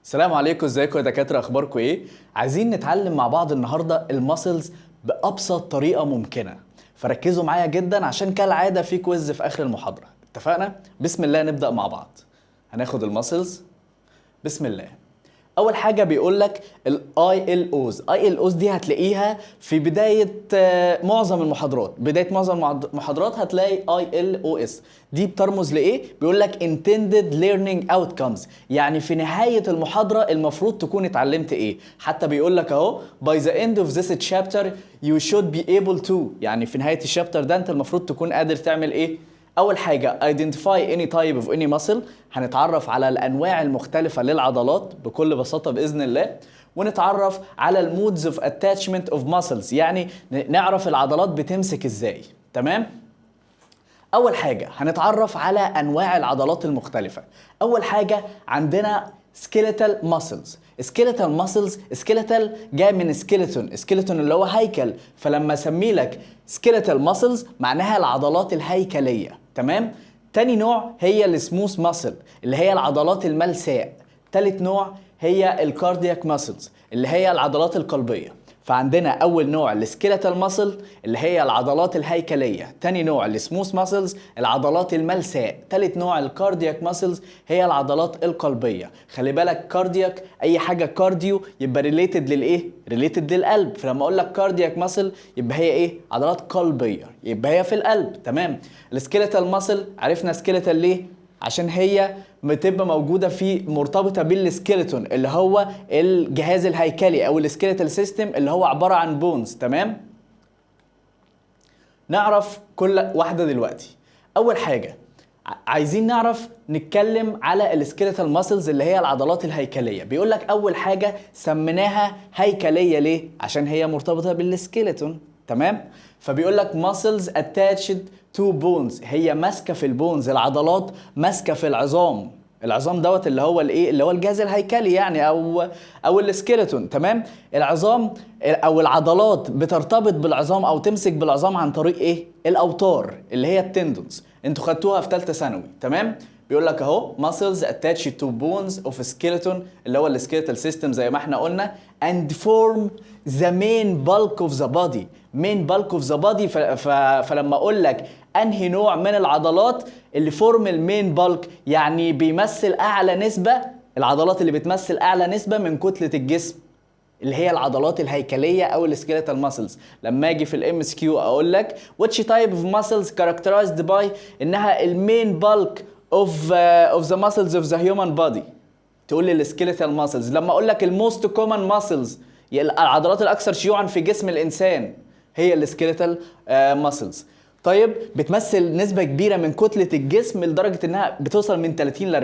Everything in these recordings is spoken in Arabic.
السلام عليكم، ازيكم يا دكاتره؟ اخباركم ايه؟ عايزين نتعلم مع بعض النهارده الماسلز بابسط طريقه ممكنه، فركزوا معايا جدا عشان كالعاده في كويز في اخر المحاضره. اتفقنا؟ بسم الله نبدا مع بعض. هناخد الماسلز. بسم الله. اول حاجه بيقول لك الاي ال اوز. اي ال اوز دي هتلاقيها في بدايه معظم المحاضرات. بدايه معظم المحاضرات هتلاقي اي ال او اس. دي بترمز لايه؟ بيقول لك intended learning outcomes، يعني في نهايه المحاضره المفروض تكون اتعلمت ايه. حتى بيقول لك اهو by the end of this chapter you should be able to، يعني في نهايه الشابتر ده انت المفروض تكون قادر تعمل ايه. اول حاجه identify any type of any muscle. هنتعرف على الانواع المختلفه للعضلات بكل بساطه باذن الله، ونتعرف على المودز اوف اتاتشمنت اوف ماسلز، يعني نعرف العضلات بتمسك ازاي. تمام. اول حاجه هنتعرف على انواع العضلات المختلفه. اول حاجه عندنا skeletal muscles. skeletal muscles، skeletal جاي من skeleton اللي هو هيكل، فلما اسمي لك skeletal muscles معناها العضلات الهيكليه. تمام. تاني نوع هي السموث ماسل اللي هي العضلات الملساء. تالت نوع هي الكاردياك ماسلز اللي هي العضلات القلبيه. فعندنا اول نوع السكيلتال ماسل اللي هي العضلات الهيكليه، تاني نوع السموث ماسلز العضلات الملساء، تالت نوع الكاردياك ماسلز هي العضلات القلبيه. خلي بالك كاردياك اي حاجه كارديو يبقى ريليتد للايه؟ ريليتد للقلب. فلما اقول لك كاردياك ماسل يبقى هي ايه؟ عضلات قلبيه، يبقى هي في القلب. تمام. السكيلتال ماسل عرفنا سكيلتال ليه؟ عشان هي بتبقى موجوده في مرتبطه بالسكيلتون اللي هو الجهاز الهيكلي او السكيلتال سيستم اللي هو عباره عن بونز. تمام. نعرف كل واحده دلوقتي. اول حاجه عايزين نعرف نتكلم على السكيلتال ماسلز اللي هي العضلات الهيكليه. بيقول لك اول حاجه سميناها هيكليه ليه؟ عشان هي مرتبطه بالسكيلتون. تمام. فبيقول لك muscles attached to bones، هي ماسكه في البونز، العضلات ماسكه في العظام. العظام دوت اللي هو الايه؟ اللي هو الجهاز الهيكلي يعني او السكيلتون. تمام. العظام او العضلات بترتبط بالعظام او تمسك بالعظام عن طريق ايه؟ الاوتار اللي هي التندونز. انتوا خدتوها في ثالثه ثانوي. تمام. بيقول لك اهو muscles attached to bones of skeleton اللي هو السكيلتال سيستم زي ما احنا قلنا and form the main bulk of the body. main bulk of the body فلما اقول لك انهي نوع من العضلات اللي فورم المين بالك يعني بيمثل اعلى نسبه، العضلات اللي بتمثل اعلى نسبه من كتله الجسم اللي هي العضلات الهيكليه او السكيلتال ماسلز. لما اجي في الام اس كيو اقول لك which type of muscles characterized by انها المين بالك of the muscles of the human body، تقول لي السكيلتال ماسلز. لما اقول لك الموست كومن ماسلز، العضلات الاكثر شيوعا في جسم الانسان، هي السكيلتال ماسلز. طيب بتمثل نسبة كبيرة من كتلة الجسم لدرجة انها بتوصل من 30 ل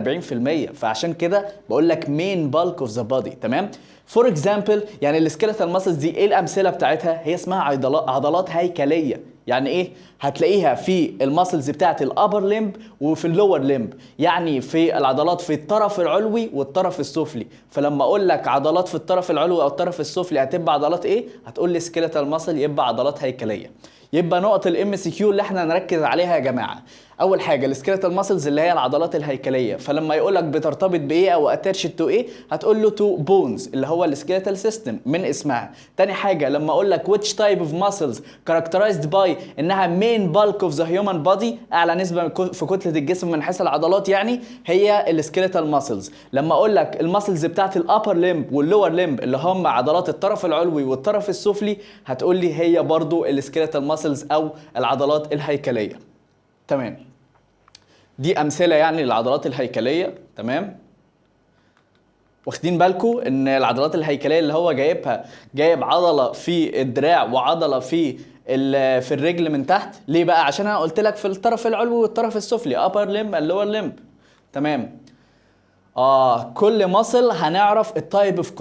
40%، فعشان كده بقول لك main bulk of the body. تمام. فور اكزامبل يعني السكيلتال ماسلز دي ايه الامثلة بتاعتها؟ هي اسمها عضلات هيكلية. يعني ايه؟ هتلاقيها في الماسلز بتاعت الابر ليمب وفي اللور ليمب، يعني في العضلات في الطرف العلوي والطرف السفلي. فلما اقول لك عضلات في الطرف العلوي او الطرف السفلي هتبقى عضلات ايه؟ هتقول لي سكيلتال ماسل، يبقى عضلات هيكليه. يبقى نقط الام سي كيو اللي احنا نركز عليها يا جماعه، اول حاجه السكيلتال ماسلز اللي هي العضلات الهيكليه، فلما يقول لك بترتبط بايه او اتاتشد تو ايه هتقول له تو بونز اللي هو السكيلتال سيستم من اسمها. تاني حاجه لما اقول لك which type of muscles characterized by انها main bulk of the human body، اعلى نسبه في كتله الجسم من حيث العضلات، يعني هي السكيلتال ماسلز. لما اقول لك الماسلز بتاعت الابر ليمب واللور ليمب اللي هم عضلات الطرف العلوي والطرف السفلي هتقول لي هي برضو السكيلتال ماسلز او العضلات الهيكليه. تمام. دي امثله يعني للعضلات الهيكليه. تمام. واخدين بالكم ان العضلات الهيكليه اللي هو جايب عضله في الدراع وعضله في الرجل من تحت. ليه بقى؟ عشان انا قلت لك في الطرف العلوي والطرف السفلي upper limb and lower limb. تمام. كل ماسل هنعرف التايب اوف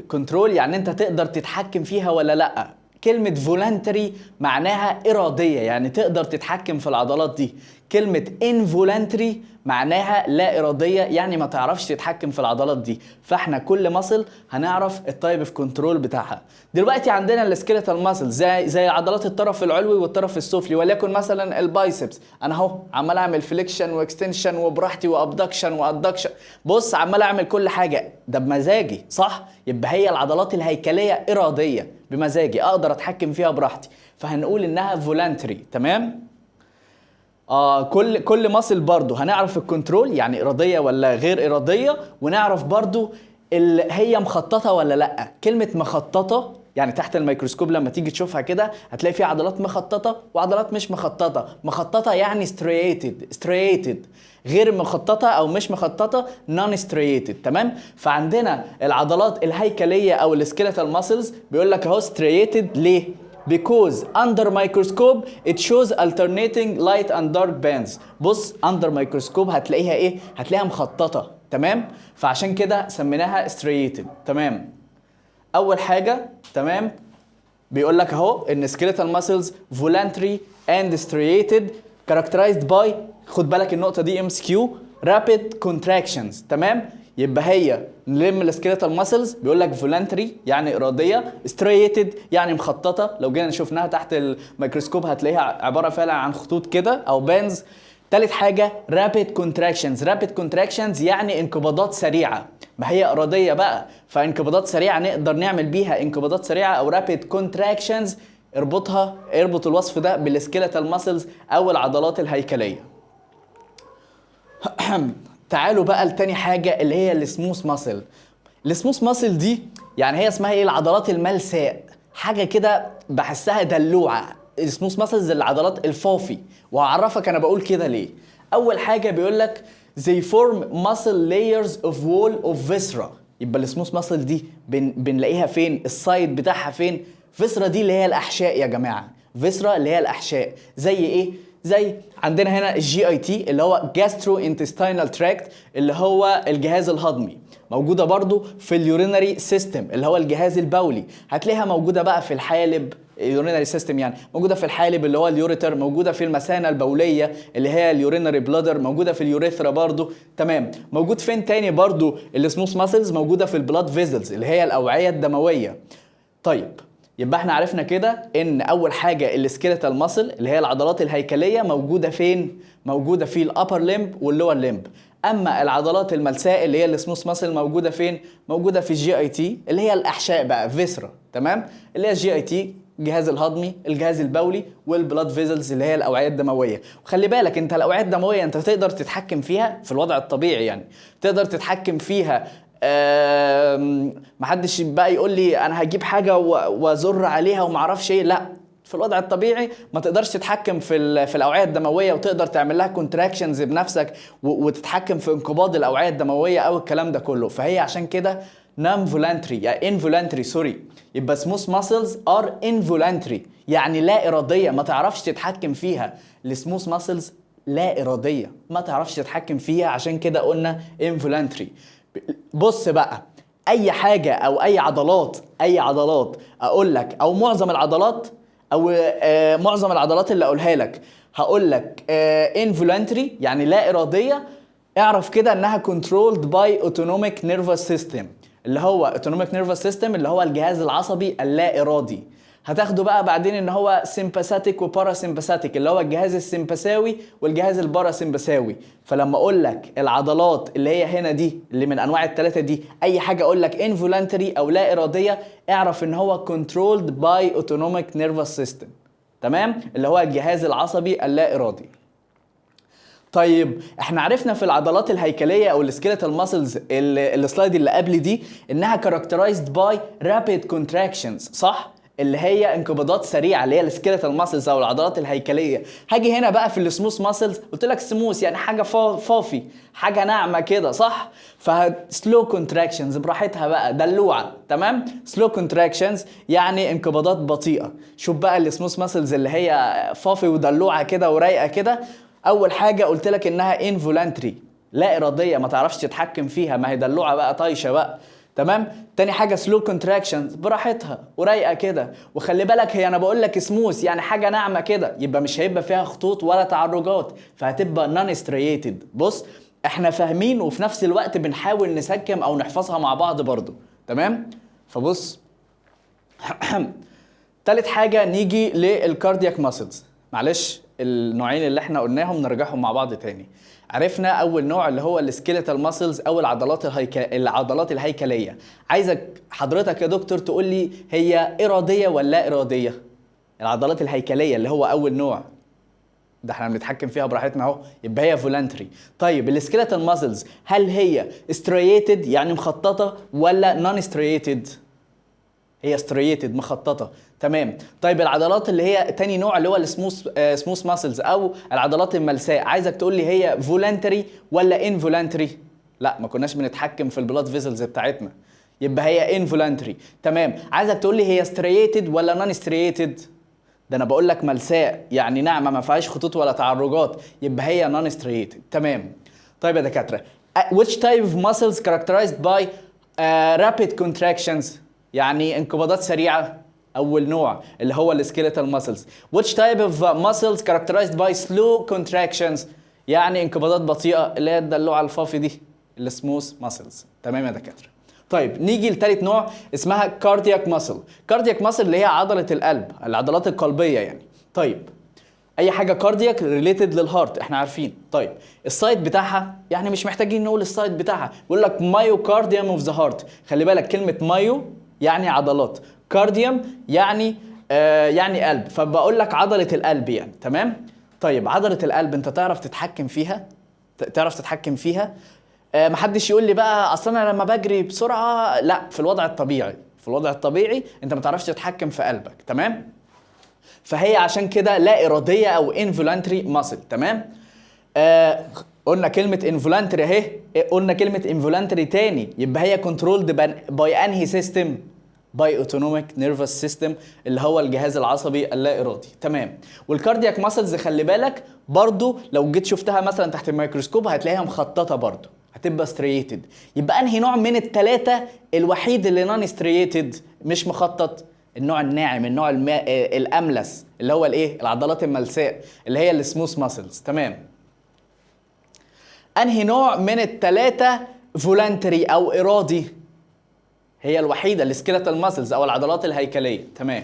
كنترول يعني انت تقدر تتحكم فيها ولا لا. كلمة فولنتري معناها إرادية، يعني تقدر تتحكم في العضلات دي. كلمة involuntary معناها لا إرادية، يعني ما تعرفش تتحكم في العضلات دي. فاحنا كل ماسل هنعرف التايب اوف كنترول بتاعها. دلوقتي عندنا السكيليتال ماسل زي عضلات الطرف العلوي والطرف السفلي، وليكن مثلا البايسبس. انا اهو عمال اعمل فليكشن واكستنشن وبراحتي وابدكشن وادكشن، بص عمال اعمل كل حاجة ده بمزاجي، صح؟ يبقى هي العضلات الهيكلية إرادية بمزاجي، اقدر اتحكم فيها براحتي، فهنقول انها فولانتري. تمام؟ كل ماسل برضو هنعرف الكنترول يعني إرادية ولا غير إرادية، ونعرف برضو هي مخططة ولا لأ. كلمة مخططة يعني تحت الميكروسكوب لما تيجي تشوفها كده هتلاقي فيها عضلات مخططة وعضلات مش مخططة. مخططة يعني striated، غير مخططة أو مش مخططة non striated. تمام؟ فعندنا العضلات الهيكلية أو السكيليتال ماسلز بيقول لك اهو striated ليه؟ Because under microscope it shows alternating light and dark bands. بص under microscope هتلاقيها ايه؟ هتلاقيها مخططة. تمام؟ فعشان كده سميناها striated. تمام؟ أول حاجة تمام بيقول لك اهو ان skeletal muscles voluntary and striated characterized by، خد بالك النقطة دي MCQ، rapid contractions. تمام؟ يبقى هي نلم السكيليتال ماسلز بيقول لك فولانتري يعني اراديه، ستريتد يعني مخططه، لو جينا شفناها تحت الميكروسكوب هتلاقيها عباره فعلا عن خطوط كده او بانز. تالت حاجه رابيد كونتراكشنز، رابيد كونتراكشنز يعني انقباضات سريعه، ما هي اراديه بقى، فانقباضات سريعه نقدر نعمل بيها انقباضات سريعه او رابيد كونتراكشنز. اربط الوصف ده بالسكيليتال ماسلز او العضلات الهيكليه. تعالوا بقى لتاني حاجة اللي هي السموث ماسل. السموث ماسل دي يعني هي اسمها ايه؟ العضلات الملساء، حاجة كده بحسها دلوعة. السموث ماسلز العضلات الفافي، وهعرفك انا بقول كده ليه. اول حاجة بيقول لك they form muscle layers of wall of viscera. يبقى السموث ماسل دي بنلاقيها فين؟ السايد بتاعها فين؟ فيسرا دي اللي هي الاحشاء يا جماعة، فيسرا اللي هي الاحشاء. زي ايه؟ زي عندنا هنا الجي اي تي اللي هو جاسترو انتستينال تراكت اللي هو الجهاز الهضمي، موجوده برضو في اليورينري سيستم اللي هو الجهاز البولي، هتلاقيها موجوده بقى في الحالب، اليورينري سيستم يعني موجوده في الحالب اللي هو اليوريتر، موجوده في المثانه البوليه اللي هي اليورينري بلادر، موجوده في اليوريثرا برضو. تمام؟ موجود فين تاني برضو السموث ماسلز؟ موجوده في البلاد فيزلز اللي هي الاوعيه الدمويه. طيب يبقى احنا عرفنا كده ان اول حاجه السكيليتال ماسل اللي هي العضلات الهيكليه موجوده فين؟ موجوده في الابر ليمب واللور ليمب. اما العضلات الملساء اللي هي السموث ماسل موجوده فين؟ موجوده في الجي اي تي اللي هي الاحشاء بقى، فيسرا. تمام؟ اللي هي الجي اي تي الجهاز الهضمي، الجهاز البولي، والبلاد فيزلز اللي هي الاوعيه الدمويه. وخلي بالك انت الاوعيه الدمويه انت تقدر تتحكم فيها في الوضع الطبيعي، يعني تقدر تتحكم فيها. محدش بقى يقول لي انا هجيب حاجه وازر عليها ومعرفش ايه، لا، في الوضع الطبيعي ما تقدرش تتحكم في الاوعيه الدمويه وتقدر تعمل لها كونتراكشنز بنفسك وتتحكم في انقباض الاوعيه الدمويه او الكلام ده كله. فهي عشان كده نون فولانتري يعني انفولانتري، سوري. يبقى سموث ماسلز ار انفولانتري يعني لا اراديه، ما تعرفش تتحكم فيها. السموث ماسلز لا اراديه ما تعرفش تتحكم فيها، عشان كده قلنا انفولانتري. بص بقى، اي حاجه او اي عضلات اقول لك، او معظم العضلات او معظم العضلات اللي اقولها لك هقول لك involuntary يعني لا اراديه، اعرف كده انها controlled by autonomic nervous system اللي هو autonomic nervous system اللي هو الجهاز العصبي اللا ارادي. هتاخده بقى بعدين ان هو سيمباثيك وباراسيمباثيك اللي هو الجهاز السيمباثاوي والجهاز الباراسيمباثاوي. فلما اقول لك العضلات اللي هي هنا دي اللي من انواع الثلاثه دي، اي حاجه اقول لك انفولانتري او لا اراديه، اعرف ان هو كنترولد باي اوتونوميك نيرفس سيستم. تمام؟ اللي هو الجهاز العصبي اللا ارادي. طيب احنا عرفنا في العضلات الهيكليه او السكيليتال ماسلز السلايد اللي قبل دي انها كاركترايزد باي رابيد كونتراكشنز، صح؟ اللي هي انقباضات سريعه اللي هي السكيليتال ماسلز او العضلات الهيكليه. هاجي هنا بقى في السموث ماسلز، قلت لك سموث يعني حاجه فافي، حاجه ناعمه كده، صح؟ فسلو كونتراكشنز براحتها بقى، دلوعه. تمام؟ سلو كونتراكشنز يعني انقباضات بطيئه. شوف بقى السموث ماسلز اللي هي فافي ودلوعه كده ورايقه كده، اول حاجه قلت لك انها انفولانتري لا اراديه ما تعرفش تتحكم فيها، ما هي دلوعه بقى طايشه بقى. تمام. تاني حاجه سلو كونتراكشنز، براحتها ورايقه كده. وخلي بالك هي انا بقول لك سموث يعني حاجه ناعمه كده، يبقى مش هيبقى فيها خطوط ولا تعرجات، فهتبقى نون ستريتد. بص احنا فاهمين وفي نفس الوقت بنحاول نسكم او نحفظها مع بعض برضو. تمام. فبص تالت حاجه نيجي للكاردياك ماسلز. معلش النوعين اللي احنا قلناهم نرجعهم مع بعض تاني. عرفنا اول نوع اللي هو السكيليتال ماسلز او العضلات الهيكليه. عايزك حضرتك يا دكتور تقول لي هي اراديه ولا لا اراديه؟ العضلات الهيكليه اللي هو اول نوع ده احنا بنتحكم فيها براحتنا اهو، يبقى هي فولنتري. طيب السكيليتال ماسلز هل هي ستريتد يعني مخططه ولا نون ستريتد؟ هي ستريتد مخططه. تمام. طيب العضلات اللي هي تاني نوع اللي هو السموث ماسلز او العضلات الملساء، عايزك تقول لي هي فولنتري ولا انفولنتري؟ لا ما كناش بنتحكم في البلاد فيزلز بتاعتنا، يبقى هي انفولنتري. تمام. عايزك تقول لي هي ستريتد ولا نون ستريتد؟ ده انا بقول لك ملساء يعني ناعمه ما فيهاش خطوط ولا تعرجات، يبقى هي نون ستريتد. تمام. طيب يا دكاتره which type of muscles characterized by rapid contractions يعني انقباضات سريعه؟ اول نوع اللي هو السكيليتال ماسلز. which type of muscles characterized by slow contractions يعني انقباضات بطيئه اللي هي الدلوعه الفافي دي السموث ماسلز. تمام يا دكاتره. طيب نيجي لتالت نوع اسمها كاردياك ماسل. كاردياك ماسل اللي هي عضله القلب، العضلات القلبيه يعني. طيب اي حاجه كاردياك ريليتد للهارت احنا عارفين. طيب السايت بتاعها يعني مش محتاجين نقول السايت بتاعها، بيقول لك مايوكارديوم اوف ذا هارت. خلي بالك كلمه مايو يعني عضلات، كارديوم يعني يعني قلب، فبقول لك عضله القلب يعني. تمام. طيب عضله القلب انت تعرف تتحكم فيها؟ تعرف تتحكم فيها؟ محدش يقول لي بقى اصل انا لما بجري بسرعه، لا في الوضع الطبيعي، في الوضع الطبيعي انت ما تعرفش تتحكم في قلبك. تمام. فهي عشان كده لا اراديه او انفولانتري ماسل. تمام. قلنا كلمه انفولانتري اهي، قلنا كلمه انفولانتري تاني، يبقى هي كنترولد باي انهي سيستم؟ باي اوتونوميك نيرفس سيستم اللي هو الجهاز العصبي اللا ارادي. تمام. والكاردياك ماسلز خلي بالك برضو لو جيت شفتها مثلا تحت الميكروسكوب هتلاقيها مخططه برضو، هتبقى ستريتد. يبقى انهي نوع من الثلاثه الوحيد اللي نون ستريتد مش مخطط؟ النوع الناعم، النوع الاملس اللي هو الايه؟ العضلات الملساء اللي هي السموث ماسلز. تمام. انهي نوع من الثلاثه فولنتري او ارادي؟ هي الوحيده السكيلتال ماسلز او العضلات الهيكليه. تمام.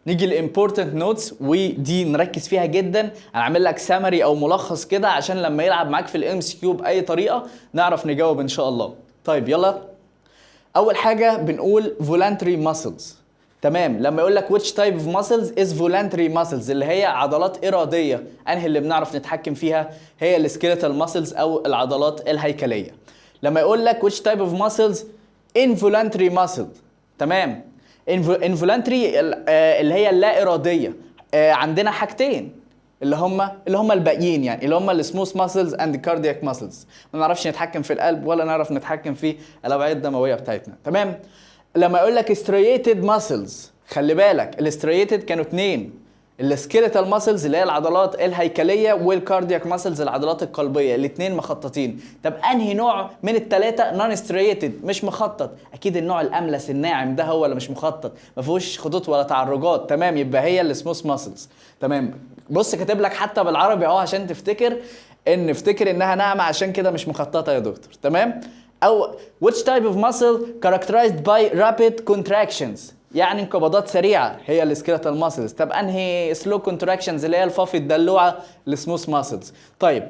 نيجي للامبورتنت نوتس ودي نركز فيها جدا. انا عامل لك سامري او ملخص كده عشان لما يلعب معاك في الام سي كيو باي طريقه نعرف نجاوب ان شاء الله. طيب يلا. اول حاجه بنقول voluntary muscles. تمام. لما يقول لك which type of muscles is voluntary muscles اللي هي عضلات اراديه، انهي اللي بنعرف نتحكم فيها؟ هي السكيلتال muscles او العضلات الهيكليه. لما يقول لك which type of muscles involuntary muscle. تمام. involuntary اللي هي اللا اراديه. عندنا حاجتين اللي هم الباقيين يعني اللي هم السموث ماسلز اند كاردياك ماسلز. ما نعرفش نتحكم في القلب ولا نعرف نتحكم في الاوعيه الدمويه بتاعتنا. تمام. لما يقول لك ستريتد ماسلز خلي بالك الستريتد كانوا اتنين، السكيليتال ماسلز اللي هي العضلات الهيكليه والكاردياك ماسلز العضلات القلبيه، الاثنين مخططين. طب انهي نوع من الثلاثه نون ستريتد مش مخطط؟ اكيد النوع الاملس الناعم ده هو اللي مش مخطط، ما فيهوش خطوط ولا تعرجات. تمام. يبقى هي السموث ماسلز. تمام. بص كاتب لك حتى بالعربي اهو عشان تفتكر افتكر انها ناعمه عشان كده مش مخططه يا دكتور. تمام. او which type of muscle characterized by rapid contractions يعني انقباضات سريعه هي السكيلتال ماسلز. طب انهي سلو كونتراكشنز اللي هي الفافي الدلوعه السموث ماسلز. طيب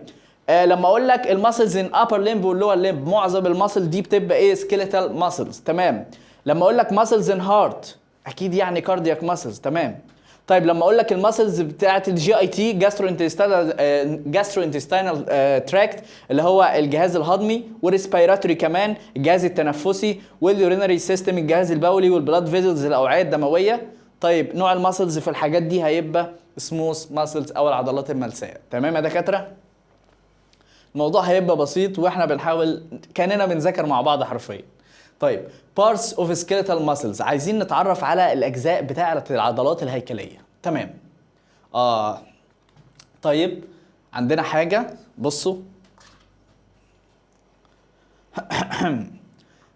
لما اقول لك الماسلز ان ابر ليمب واللور ليمب معظم الماسل دي بتبقى ايه؟ سكيلتال ماسلز. تمام. لما اقول لك ماسلز ان هارت اكيد يعني كاردياك ماسلز. تمام. طيب لما اقول لك الماسلز بتاعه الجي اي تي جاسترو انتستينال تراكت اللي هو الجهاز الهضمي، والريسبيراتوري كمان الجهاز التنفسي، واليورينري سيستم الجهاز البولي، والبلاد فيزلز الاوعيه الدمويه. طيب نوع الماسلز في الحاجات دي هيبقى سموث ماسلز او العضلات الملساء. تمام يا دكاتره. الموضوع هيبقى بسيط واحنا بنحاول كاننا بنذاكر مع بعض حرفيا. طيب parts of skeletal muscles عايزين نتعرف على الاجزاء بتاعه العضلات الهيكليه. تمام. طيب عندنا حاجه بصوا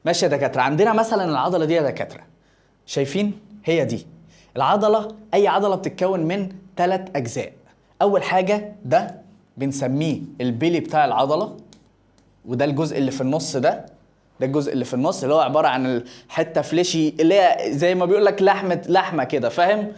ماشي يا دكاتره، عندنا مثلا العضله دي يا دكاتره، شايفين هي دي العضله. اي عضله بتتكون من 3 اجزاء. اول حاجه ده بنسميه البيلي بتاع العضله، وده الجزء اللي في النص ده الجزء اللي في النص اللي هو عباره عن الحته فليشي اللي هي زي ما بيقول لك لحمه كده، فاهم؟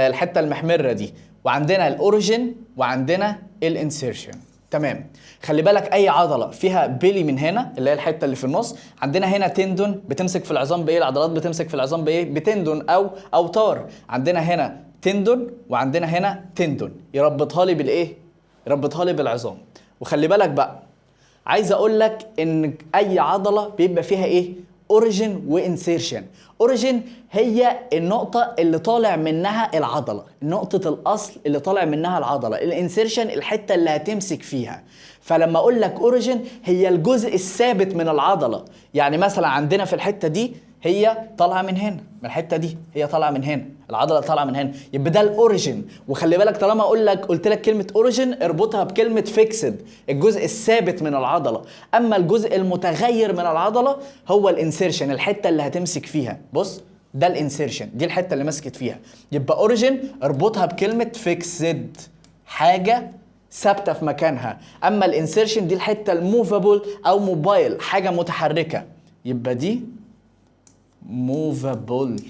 الحته المحمره دي. وعندنا الاوريجين وعندنا الانسيرشن. تمام. خلي بالك اي عضله فيها بيلي من هنا اللي هي الحته اللي في النص، عندنا هنا تندون بتمسك في العظام بايه؟ العضلات بتمسك في العظام بايه؟ بتندون او اوتار. عندنا هنا تندون وعندنا هنا تندون، يربطها لي بالايه؟ يربطها لي بالعظام. وخلي بالك بقى، عايز اقول لك ان اي عضله بيبقى فيها ايه؟ اوريجين وانسيرشن. اوريجين هي النقطه اللي طالع منها العضله، نقطه الاصل اللي طالع منها العضله. الانسيرشن الحته اللي هتمسك فيها. فلما اقول لك اوريجين هي الجزء الثابت من العضله. يعني مثلا عندنا في الحته دي هي طالعه من هنا، من الحته دي هي طالعه من هنا، العضله طالعه من هنا، يبقى ده الاوريجين. وخلي بالك طالما قلت لك كلمه اوريجين اربطها بكلمه فيكسد، الجزء الثابت من العضله. اما الجزء المتغير من العضله هو الانسيرشن، الحته اللي هتمسك فيها. بص ده الانسيرشن، دي الحته اللي مسكت فيها. يبقى اوريجين اربطها بكلمه فيكسد، حاجه ثابته في مكانها. اما الانسيرشن دي الحته الموفابل او موبايل، حاجه متحركه. يبقى دي موفابل.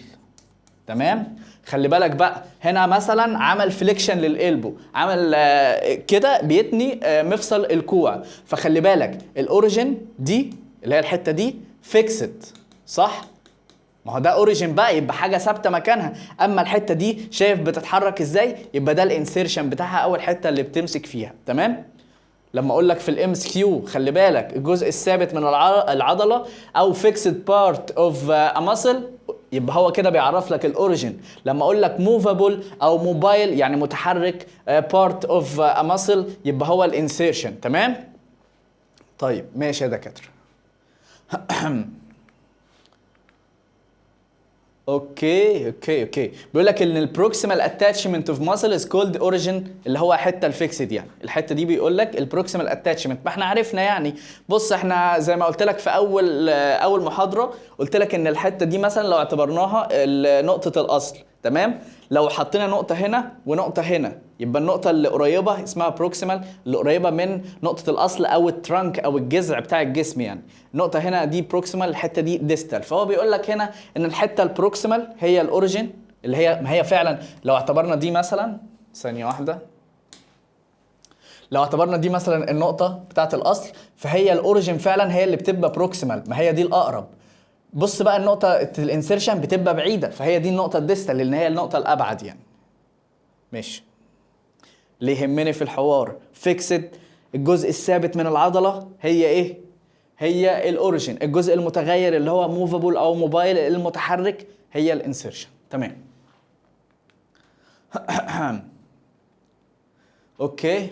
تمام. خلي بالك بقى هنا مثلا عمل فليكشن للقلبو، عمل كده بيتني مفصل الكوع. فخلي بالك الاوريجين دي اللي هي الحته دي فيكسد، صح؟ ما هو ده اوريجين بقى، يبقى حاجه ثابته مكانها. اما الحته دي شايف بتتحرك ازاي؟ يبقى ده الانسيرشن بتاعها، اول حته اللي بتمسك فيها. تمام. لما اقول لك في الام اس كيو خلي بالك الجزء الثابت من العضله او فيكسد بارت اوف ا ماسل، يبقى هو كده بيعرف لك الاوريجين. لما اقول لك موفابل او موبايل يعني متحرك بارت اوف ا ماسل، يبقى هو الانسيرشن. تمام. طيب ماشي يا دكاتره. اوكي بيقول لك ان البروكسيمال اتاتشمنت اوف ماسل از كولد اوريجين، اللي هو حته الفيكسد يعني. الحته دي بيقول لك البروكسيمال اتاتشمنت، ما احنا عرفنا يعني. بص احنا زي ما قلت لك في اول محاضره، قلت لك ان الحته دي مثلا لو اعتبرناها نقطه الاصل، تمام؟ لو حطينا نقطه هنا ونقطه هنا، يبقى النقطه اللي قريبه اسمها بروكسيمال، اللي قريبه من نقطه الاصل او الترانك او الجذع بتاع الجسم يعني. النقطه هنا دي بروكسيمال، الحته دي ديستال. فهو بيقول لك هنا ان الحته البروكسيمال هي الاوريجين، اللي هي ما هي فعلا لو اعتبرنا دي مثلا، ثانيه واحده، لو اعتبرنا دي مثلا النقطه بتاعه الاصل، فهي الاوريجين فعلا هي اللي بتبقى بروكسيمال، ما هي دي الاقرب. بص بقى النقطه الانسيرشن بتبقى بعيده، فهي دي النقطه الديستال لان هي النقطه الابعد يعني. ماشي. اللي يهمني في الحوار فيكسد، الجزء الثابت من العضله هي ايه؟ هي الاوريجين. الجزء المتغير اللي هو موفابل او موبايل المتحرك هي الانسيرشن. تمام. اوكي.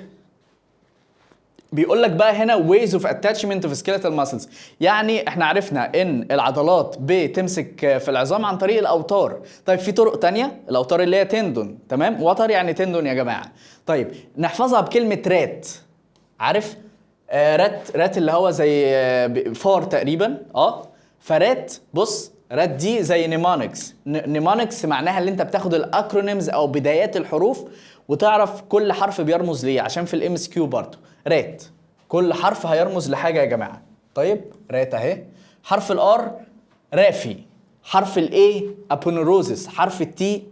بيقول لك بقى هنا ways of attachment of skeletal muscles. يعني احنا عرفنا ان العضلات بتمسك في العظام عن طريق الاوتار. طيب في طرق تانية، الاوتار اللي هي تندون، تمام؟ وتر يعني تندون يا جماعه. طيب نحفظها بكلمه رات. عارف رات اللي هو زي فار تقريبا، فرات. بص رات دي زي نيمونكس. نيمونكس معناها اللي انت بتاخد الاكرونيمز او بدايات الحروف وتعرف كل حرف بيرمز ليه، عشان في الام اس كيو برضه رات كل حرف هيرمز لحاجه يا جماعه. طيب رات اهي. حرف الار رافي، حرف الاي ابونوروزس، حرف التي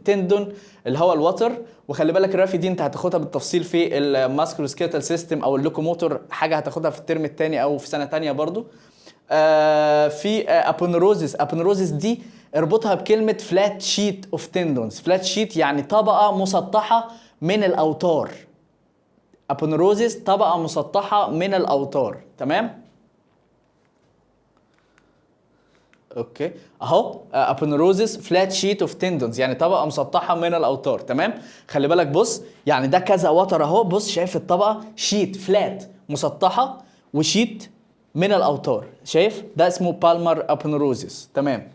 تندون اللي هو الوتر. وخلي بالك الرافي دي انت هتاخدها بالتفصيل في الماسكولوسكيتال سيستم او اللوكوموتور، حاجه هتاخدها في الترم الثاني او في سنه ثانيه برضو. في ابونوروزس دي اربطها بكلمه فلات شيت اوف تندونز. فلات شيت يعني طبقه مسطحه من الاوتار. ابونوروزس طبقه مسطحه من الاوتار. تمام. اوكي اهو ابونوروزس فلات شيت اوف تندونز يعني طبقه مسطحه من الاوتار. تمام. خلي بالك بص يعني ده كذا وتر اهو. بص شايف الطبقه شيت فلات مسطحه وشيت من الاوتار، شايف؟ ده اسمه بالمر ابونوروزس. تمام.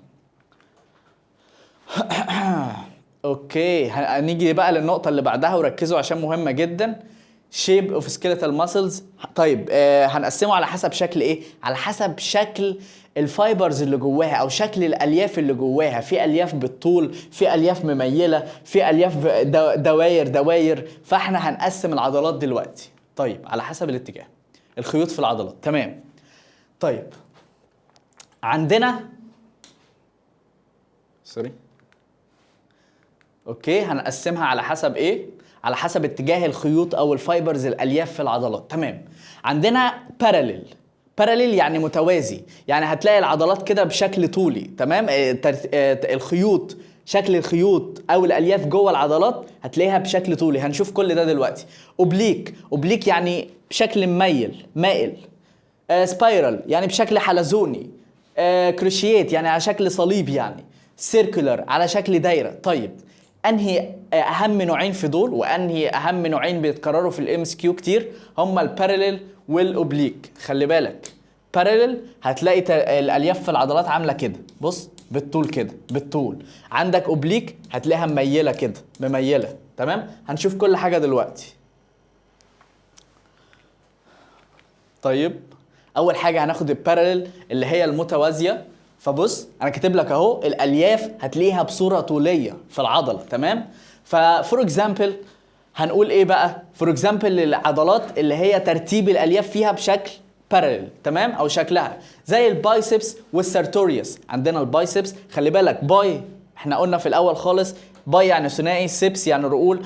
اوكي هنيجي بقى للنقطه اللي بعدها وركزوا عشان مهمه جدا. shape of skeletal muscles. طيب هنقسمه على حسب شكل ايه؟ على حسب شكل الفايبرز اللي جواها او شكل الالياف اللي جواها. في الياف بالطول، في الياف مميله، في الياف دواير. فاحنا هنقسم العضلات دلوقتي طيب على حسب الاتجاه، الخيوط في العضلات. تمام. طيب عندنا اوكي هنقسمها على حسب ايه؟ على حسب اتجاه الخيوط او الفايبرز الالياف في العضلات. تمام. عندنا باراليل يعني متوازي، يعني هتلاقي العضلات كده بشكل طولي. تمام. الخيوط، شكل الخيوط او الالياف جوه العضلات هتلاقيها بشكل طولي. هنشوف كل ده دلوقتي. اوبليك يعني بشكل مائل. سبايرال يعني بشكل حلزوني. كروشيت يعني على شكل صليب، يعني سيركولر على شكل دايره. طيب انهي اهم نوعين في دول وانهي اهم نوعين بيتكرروا في الام اس كيو كتير؟ هما الباراليل والاوبليك. خلي بالك، باراليل هتلاقي الالياف في العضلات عامله كده، بص بالطول كده، بالطول. عندك اوبليك هتلاقيها مميله كده، مميله. تمام. هنشوف كل حاجه دلوقتي. طيب اول حاجه هناخد الباراليل اللي هي المتوازيه. فبص انا كاتب لك اهو الالياف هتلاقيها بصوره طوليه في العضله. تمام. ففور اكزامبل هنقول ايه بقى؟ فور اكزامبل العضلات اللي هي ترتيب الالياف فيها بشكل باراليل. تمام. او شكلها زي البايسبس والسارتوريوس. عندنا البايسبس، خلي بالك باي احنا قلنا في الاول خالص باي يعني ثنائي، سيبس يعني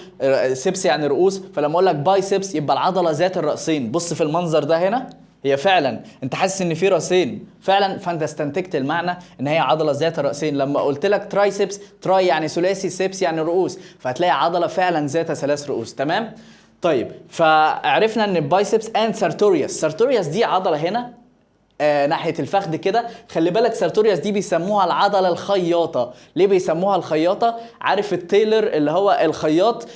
سيبس يعني رؤوس. فلما اقول لك بايسبس يبقى العضله ذات الراسين. بص في المنظر ده هنا، هي فعلا انت حاسس ان في راسين فعلا، فانت استنتجت المعنى ان هي عضله ذات الراسين. لما قلت لك ترايسبس، تراي يعني ثلاثي، سيبس يعني رؤوس، فهتلاقي عضله فعلا ذات ثلاث رؤوس. تمام. طيب فعرفنا ان البايسبس اند سارتوريوس دي عضله هنا ناحيه الفخذ كده. خلي بالك سارتوريوس دي بيسموها العضله الخياطه. ليه بيسموها الخياطه؟ عارف التيلر اللي هو الخياط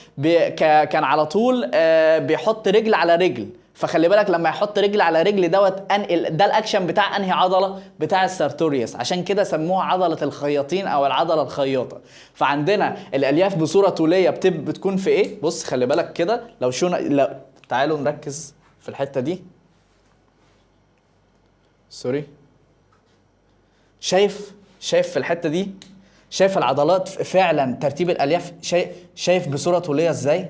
كان على طول بيحط رجل على رجل. فخلي بالك لما يحط رجل على رجل دوت انقل، ده الاكشن بتاع انهي عضله؟ بتاع السارتوريوس. عشان كده سموها عضله الخياطين او العضله الخياطه. فعندنا الالياف بصوره طوليه بتكون في ايه؟ بص خلي بالك كده، لو تعالوا نركز في الحته دي. شايف في الحته دي، شايف العضلات فعلا ترتيب الالياف شايف بصوره طوليه ازاي؟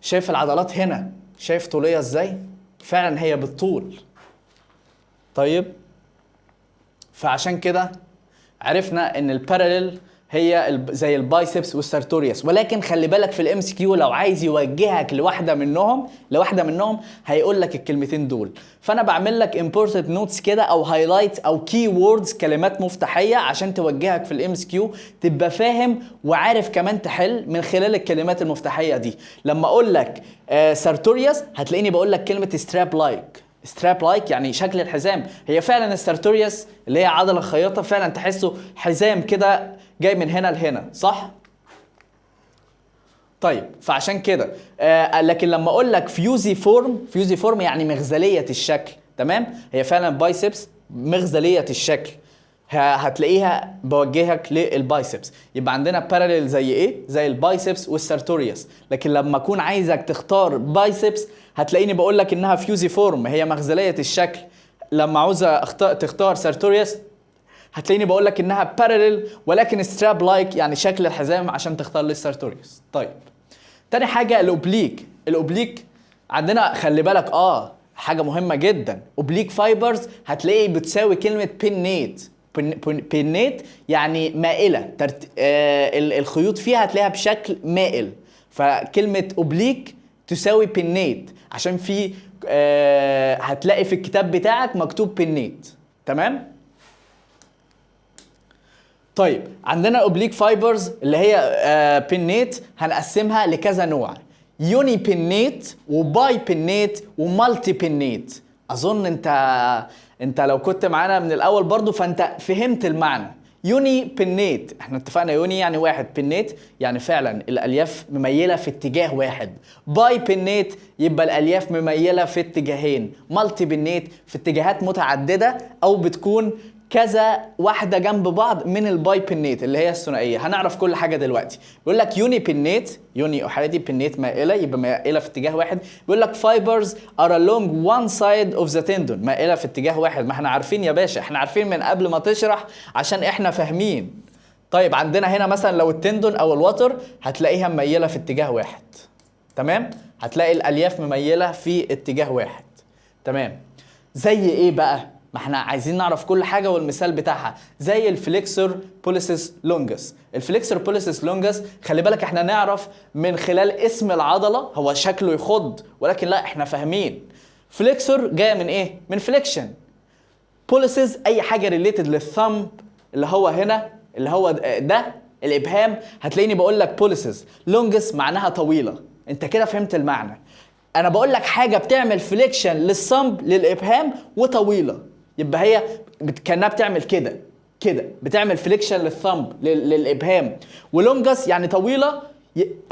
شايف العضلات هنا شايف طوليه ازاي؟ فعلا هي بالطول. طيب فعشان كده عرفنا ان الباراليل هي زي البايسبس والسارتوريوس. ولكن خلي بالك في الام سي كيو لو عايز يوجهك لواحده منهم هيقول لك الكلمتين دول. فانا بعمل لك امبورتنت نوتس كده او هايلايت او كي ووردز، كلمات مفتاحيه عشان توجهك في الام سي كيو، تبقى فاهم وعارف كمان تحل من خلال الكلمات المفتاحيه دي. لما اقول لك سارتوريوس هتلاقيني بقول لك كلمه ستراب لايك يعني شكل الحزام. هي فعلا السارتوريوس اللي هي عضله الخياطه فعلا تحسه حزام كده جاي من هنا لهنا، صح؟ طيب فعشان كده لكن لما اقول لك فيوزي فورم يعني مغزليه الشكل. تمام. هي فعلا بايسبس مغزليه الشكل، هتلاقيها بوجهك للبايسبس. يبقى عندنا باراليل زي ايه؟ زي البايسبس والسارتوريوس. لكن لما اكون عايزك تختار بايسبس هتلاقيني بقول لك انها فيوزي فورم، هي مغزليه الشكل. لما عاوزه تختار سارتوريوس هتلاقيني بقول لك انها باراليل ولكن ستراب لايك يعني شكل الحزام عشان تختار للسارتوريوس. طيب تاني حاجه الاوبليك عندنا خلي بالك حاجه مهمه جدا. اوبليك فايبرز هتلاقي بتساوي كلمه بينيت يعني مائله. الخيوط فيها هتلاقيها بشكل مائل، فكلمه اوبليك تساوي بينيت عشان في هتلاقي في الكتاب بتاعك مكتوب بينيت. تمام. طيب عندنا اوبليك فايبرز اللي هي بينيت هنقسمها لكذا نوع: يوني بينيت وباي بينيت ومالتي بينيت. اظن انت لو كنت معانا من الاول برضو فانت فهمت المعنى. يوني بينيت احنا اتفقنا يوني يعني واحد، بينيت يعني فعلا الالياف مميله في اتجاه واحد. باي بينيت يبقى الالياف مميله في اتجاهين. مالتي بينيت في اتجاهات متعدده او بتكون كذا واحده جنب بعض من الباي بينيت اللي هي الثنائيه. هنعرف كل حاجه دلوقتي. بيقول لك يوني بينيت، يوني احادي، بينيت مائله، يبقى مائله في اتجاه واحد. بيقول لك fibers are along one side of the tendon، مائله في اتجاه واحد. ما احنا عارفين يا باشا، احنا عارفين من قبل ما تشرح عشان احنا فاهمين. طيب عندنا هنا مثلا لو التندون او الوتر هتلاقيها مميله في اتجاه واحد، تمام؟ هتلاقي الالياف مميله في اتجاه واحد، تمام؟ زي ايه بقى؟ ما احنا عايزين نعرف كل حاجه والمثال بتاعها. زي الفليكسور بوليسيس لونجس. الفليكسور بوليسيس لونجس خلي بالك احنا نعرف من خلال اسم العضله، هو شكله يخض ولكن لا احنا فاهمين. فليكسور جايه من ايه؟ من فليكشن. بوليسيس اي حاجه ريليتد للثمب اللي هو هنا، اللي هو ده الابهام، هتلاقيني بقول لك بوليسيس. لونجس معناها طويله. انت كده فهمت المعنى. انا بقول لك حاجه بتعمل فليكشن للصمب للابهام وطويله، يبقى هي كانها بتعمل كده كده، بتعمل فليكشن للثمب للابهام. ولونجس يعني طويله.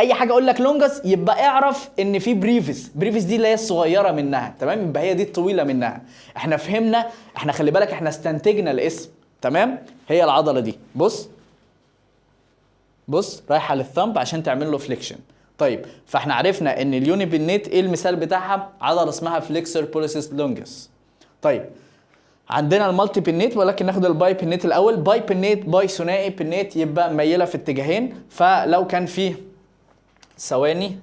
اي حاجه اقول لك لونجس يبقى اعرف ان في بريفيس. بريفيس دي اللي هي الصغيره منها، تمام؟ يبقى هي دي الطويله منها. احنا فهمنا، احنا خلي بالك احنا استنتجنا الاسم، تمام؟ هي العضله دي، بص بص رايحه للثمب عشان تعمل له فليكشن. طيب فاحنا عرفنا ان اليوني بينيت ايه المثال بتاعها؟ عضله اسمها فليكسور بوليسيس لونجس. طيب عندنا المالتي بينيت، ولكن ناخد الباي بينيت الاول. باي بينيت، باي ثنائي، بينيت يبقى ميله في اتجاهين. فلو كان في ثواني،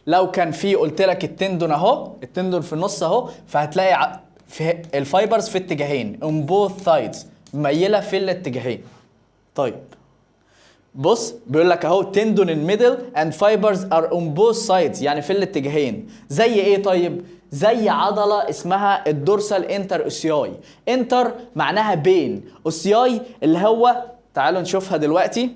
لو كان في قلت لك التندون اهو، التندون في النص اهو، فهتلاقي في الفايبرز في اتجاهين on both sides، ميله في الاتجاهين. طيب بص بيقول لك اهو تندون ان ميدل اند فايبرز ار اون بوث سايدز، يعني في الاتجاهين. زي ايه طيب؟ زي عضله اسمها الدورسال انتر اوسياي. انتر معناها بين، اوسياي اللي هو، تعالوا نشوفها دلوقتي.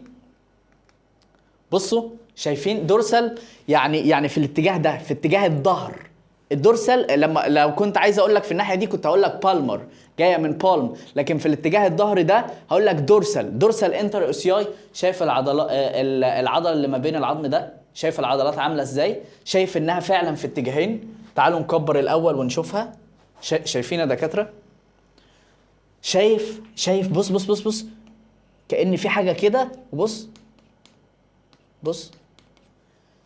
بصوا شايفين دورسال يعني في الاتجاه ده، في اتجاه الظهر. الدورسال لما لو كنت عايز اقول لك في الناحيه دي كنت هقول لك بالمر، جايه من بالم، لكن في الاتجاه الظهر ده هقول لك دورسال. دورسال انتر اوسياي. شايف العضله، العضله اللي ما بين العظم ده؟ شايف العضلات عامله ازاي؟ شايف انها فعلا في اتجاهين. تعالوا نكبر الاول ونشوفها. شايفين يا دكاتره؟ شايف بص بص بص بص، كأن في حاجه كده. وبص بص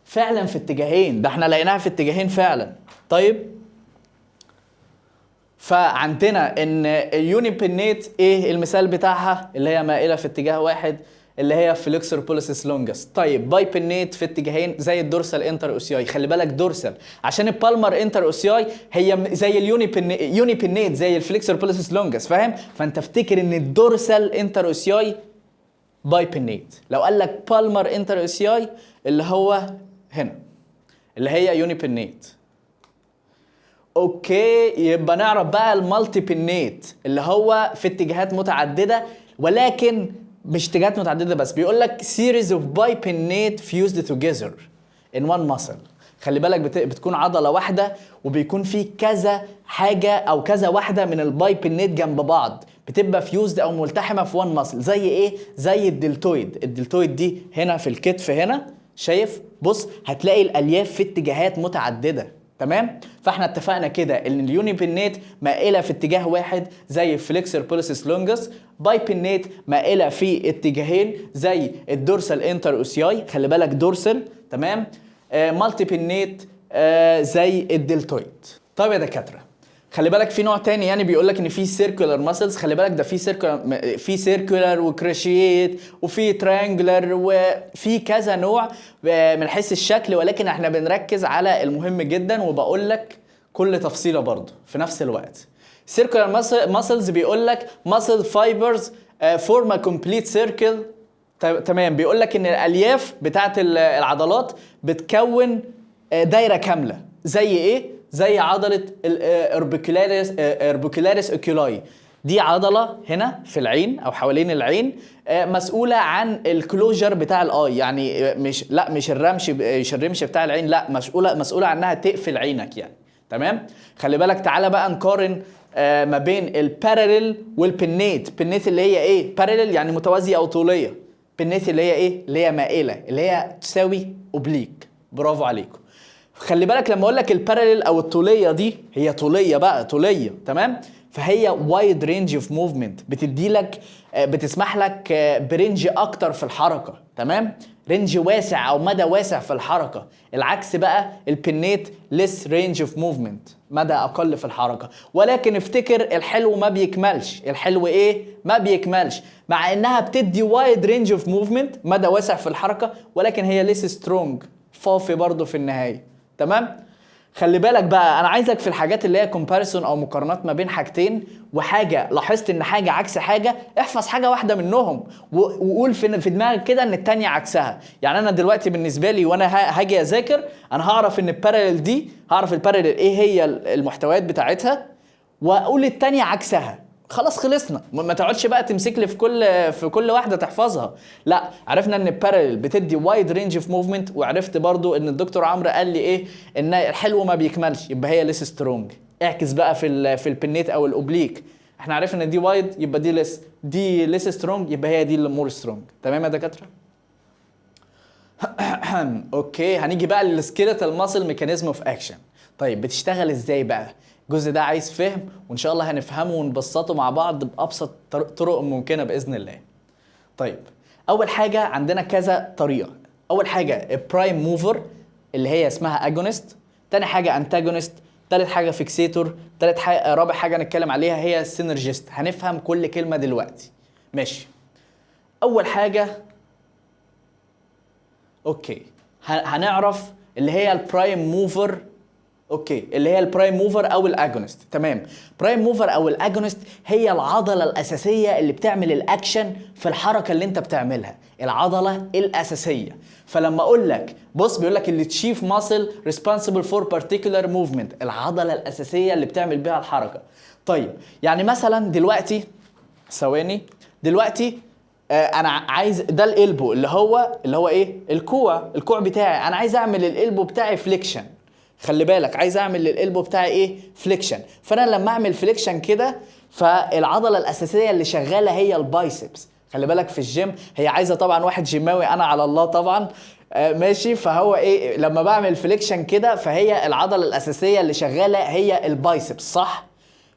فعلا في اتجاهين، ده احنا لقيناها في اتجاهين فعلا. طيب فعندنا ان اليوني بينيت ايه المثال بتاعها؟ اللي هي مائله في اتجاه واحد، اللي هي فليكسور بوليسيس لونجس. طيب باي بينيت في اتجاهين زي الدورسال انتر اوسياي. خلي بالك دورسال عشان البالمر انتر اوسياي هي زي يوني بينيت زي الفليكسور بوليسيس لونجس، فاهم؟ فانت افتكر ان الدورسال انتر اوسياي باي بينيت. لو قال لك بالمر انتر اوسياي اللي هو هنا، اللي هي يوني بينيت. اوكي يبقى نعرف بقى المالتي بينيت اللي هو في اتجاهات متعدده، ولكن مش اتجاهات متعدده بس، بيقول لك series of bipinnate fused together in one muscle. خلي بالك بتكون عضله واحده وبيكون في كذا حاجه او كذا واحده من البايبينيت جنب بعض، بتبقى فيوزد او ملتحمه في وان ماسل. زي ايه؟ زي الدلتويد. الدلتويد دي هنا في الكتف هنا، شايف؟ بص هتلاقي الالياف في اتجاهات متعدده، تمام؟ فاحنا اتفقنا كده ان اليوني بينيت مائله في اتجاه واحد زي الفليكسور بوليسيس لونجس، باي بينيت مائله في اتجاهين زي الدورسال انتر اوسياي. خلي بالك دورسال، تمام؟ مالتي بينيت زي الدلتويد. طيب يا دكاتره خلي بالك في نوع تاني، يعني بيقول لك ان في سيركولار ماسلز. خلي بالك ده في سيركولار وكريشيت وفي تريانجلر وفي كذا نوع من حيث الشكل، ولكن احنا بنركز على المهم جدا وبقول لك كل تفصيله برضه في نفس الوقت. سيركولار ماسلز بيقول لك ماسل فايبرز فورم ا كومبليت سيركل، تمام؟ بيقول لك ان الالياف بتاعت العضلات بتكون دايره كامله. زي ايه؟ زي عضله الاربيكولاريس اوكيولاي. دي عضله هنا في العين او حوالين العين، مسؤوله عن الكلوجر بتاع الاي، يعني مش الرمش بتاع العين، لا مسؤوله عنها تقفل عينك يعني، تمام؟ خلي بالك تعالى بقى نقارن ما بين الباراليل والبينيت. بينيت اللي هي ايه؟ باراليل يعني متوازيه او طوليه. بينيت اللي هي ايه؟ اللي هي مائله، اللي هي تساوي اوبليك. برافو عليكم. خلي بالك لما اقول لك الباراليل او الطوليه دي هي طوليه بقى، طوليه، تمام؟ فهي وايد رينج اوف موفمنت، بتدي لك بتسمح لك برينج اكتر في الحركه، تمام؟ رينج واسع او مدى واسع في الحركه. العكس بقى البنيت ليس رينج اوف موفمنت، مدى اقل في الحركه. ولكن افتكر الحلو ما بيكملش، الحلو ايه؟ ما بيكملش. مع انها بتدي وايد رينج اوف موفمنت، مدى واسع في الحركه، ولكن هي ليس سترونج، فافي برضو في النهايه، تمام؟ خلي بالك بقى، انا عايزك في الحاجات اللي هي كومباريسون او مقارنات ما بين حاجتين، وحاجه لاحظت ان حاجه عكس حاجه، احفظ حاجه واحده منهم وقول في دماغك كده ان التانيه عكسها. يعني انا دلوقتي بالنسبه لي وانا هاجي اذاكر، انا هعرف ان الباراليل دي، هعرف الباراليل ايه هي المحتويات بتاعتها، واقول التانيه عكسها. خلاص خلصنا، ما تقعدش بقى تمسك لي في كل واحده تحفظها. لا، عرفنا ان الباراليل بتدي وايد رينج اوف موفمنت، وعرفت برضو ان الدكتور عمرو قال لي ايه؟ ان الحلو ما بيكملش، يبقى هي ليس سترونج. اعكس بقى في البنيت او الاوبليك، احنا عرفنا ان دي وايد يبقى دي ليس سترونج، يبقى هي دي اللي مور سترونج. تمام يا دكاتره؟ اوكي، هنيجي بقى للسكيلتال ماسل ميكانيزم اوف اكشن. طيب بتشتغل ازاي بقى؟ الجزء ده عايز فهم، وان شاء الله هنفهمه ونبسطه مع بعض بابسط طرق ممكنه باذن الله. طيب اول حاجه عندنا كذا طريقه. اول حاجه البرايم موفر اللي هي اسمها اجونست، تاني حاجه انتاجونست، تالت حاجه فيكسيتور، رابع حاجه نتكلم عليها هي سينرجيست. هنفهم كل كلمه دلوقتي، ماشي؟ اول حاجه اوكي، هنعرف اللي هي البرايم موفر. اوكي، اللي هي البرايم موفر او الاجونست، تمام؟ برايم موفر او الاجونست هي العضله الاساسيه اللي بتعمل الاكشن في الحركه اللي انت بتعملها، العضله الاساسيه. فلما اقول لك بص، بيقول لك اللي تشيف ماسل ريسبونسبل فور بارتيكولار موفمنت، العضله الاساسيه اللي بتعمل بيها الحركه. طيب يعني مثلا دلوقتي، ثواني، دلوقتي انا عايز ده الالبو اللي هو ايه؟ الكوع بتاعي. انا عايز اعمل الالبو بتاعي فليكشن. خلي بالك، عايز اعمل للالبو بتاعي ايه؟ فليكشن. فانا لما اعمل فليكشن كده، فالعضله الاساسيه اللي شغاله هي البايسبس. خلي بالك في الجيم هي عايزه طبعا واحد جيماوي، انا على الله طبعا، ماشي؟ فهو ايه؟ لما بعمل فليكشن كده، فهي العضله الاساسيه اللي شغاله هي البايسبس، صح؟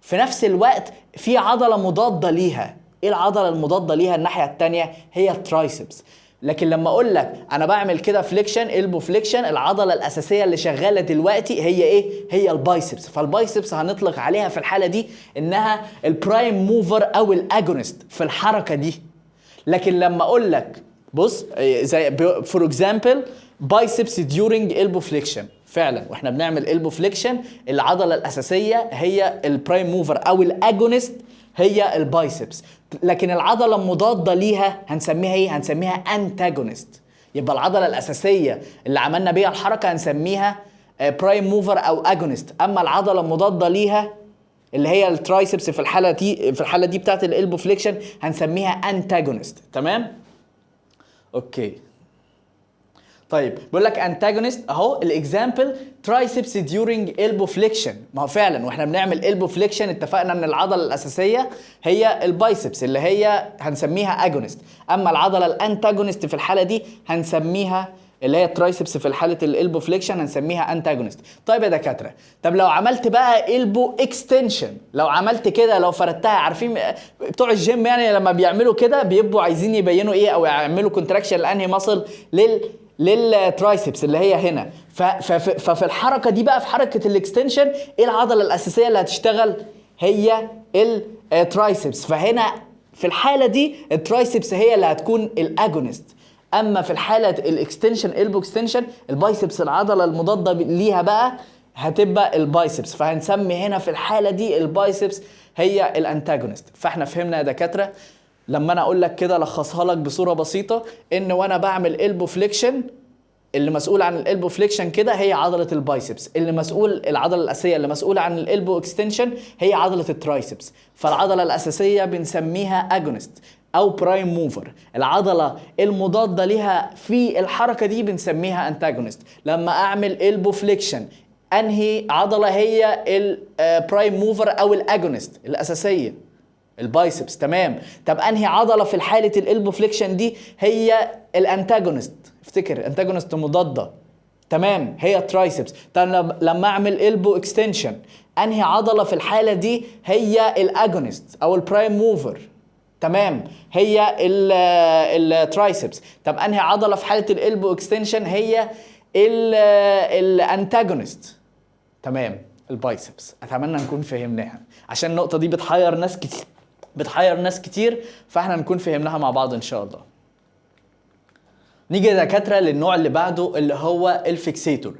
في نفس الوقت في عضله مضاده ليها. ايه العضله المضاده ليها الناحيه الثانيه؟ هي الترايسبس. لكن لما اقول لك انا بعمل كده فليكشن، البو فليكشن، العضله الاساسيه اللي شغاله دلوقتي هي ايه؟ هي البايسبس. فالبايسبس هنطلق عليها في الحاله دي انها البرايم موفر او الاجونست في الحركه دي. لكن لما اقول لك بص، زي فور اكزامبل بايسبس ديورنج البو فليكشن، فعلا واحنا بنعمل البو فليكشن العضله الاساسيه هي البرايم موفر او الاجونست هي البايسبس. لكن العضله المضاده ليها هنسميها ايه؟ هنسميها انتاجونست. يبقى العضله الاساسيه اللي عملنا بيها الحركه هنسميها برايم موفر او اجونست، اما العضله المضاده ليها اللي هي الترايسبس في الحاله دي بتاعت الالبو فليكشن هنسميها انتاجونست، تمام؟ اوكي. طيب بيقول لك انتاجونست اهو، الاكزامبل ترايسبس ديورنج البو فليكشن. ما هو فعلا واحنا بنعمل البو فليكشن اتفقنا ان العضله الاساسيه هي البايسبس اللي هي هنسميها اجونست، اما العضله الانتاجونست في الحاله دي هنسميها اللي هي الترايسبس في حاله الالبو فليكشن هنسميها انتاجونست. طيب يا دكاتره، طب لو عملت بقى البو اكستنشن، لو عملت كده، لو فردتها، عارفين بتوع الجيم يعني لما بيعملوا كده بيبقوا عايزين يبينوا ايه او يعملوا كونتراكشن لانهي ماسل؟ للترايسبس اللي هي هنا. ففي الحركه دي بقى، في حركه الاكستنشن، ايه العضله الاساسيه اللي هتشتغل؟ هي الترايسبس. فهنا في الحاله دي الترايسبس هي اللي هتكون الاجونست، اما في الحاله الاكستنشن البو اكستنشن البايسبس العضله المضاده ليها بقى هتبقى البايسبس. فهنسمي هنا في الحاله دي البايسبس هي الانتاجونست. فاحنا فهمنا يا دكاتره لما انا اقول لك كده، لخصها لك بصوره بسيطه، ان وانا بعمل البو فليكشن اللي مسؤول عن الالبو فليكشن كده هي عضله البايسبس، العضله الاساسيه اللي مسؤوله عن الالبو اكستنشن هي عضله الترايسبس. فالعضله الاساسيه بنسميها اجونست او برايم موفر، العضله المضاده لها في الحركه دي بنسميها انتاجونست. لما اعمل البو فليكشن انهي عضله هي البرايم موفر او الاجونست الاساسيه؟ البايسبس، تمام. طب انهي عضله في حاله الالبو فليكشن دي هي الانتاجونست؟ افتكر انتاجونست مضاده، تمام، هي الترايسبس. طب لما اعمل البو اكستنشن انهي عضله في الحاله دي هي الاجونست او البرايم موفر؟ تمام، هي الترايسبس. طب انهي عضله في حاله الالبو اكستنشن هي الانتاجونست؟ تمام، البايسبس. اتمنى نكون فهمناها عشان النقطه دي بتحير ناس كتير، فاحنا نكون فهمناها مع بعض ان شاء الله. نيجي يا دكاتره للنوع اللي بعده اللي هو الفيكسيتور.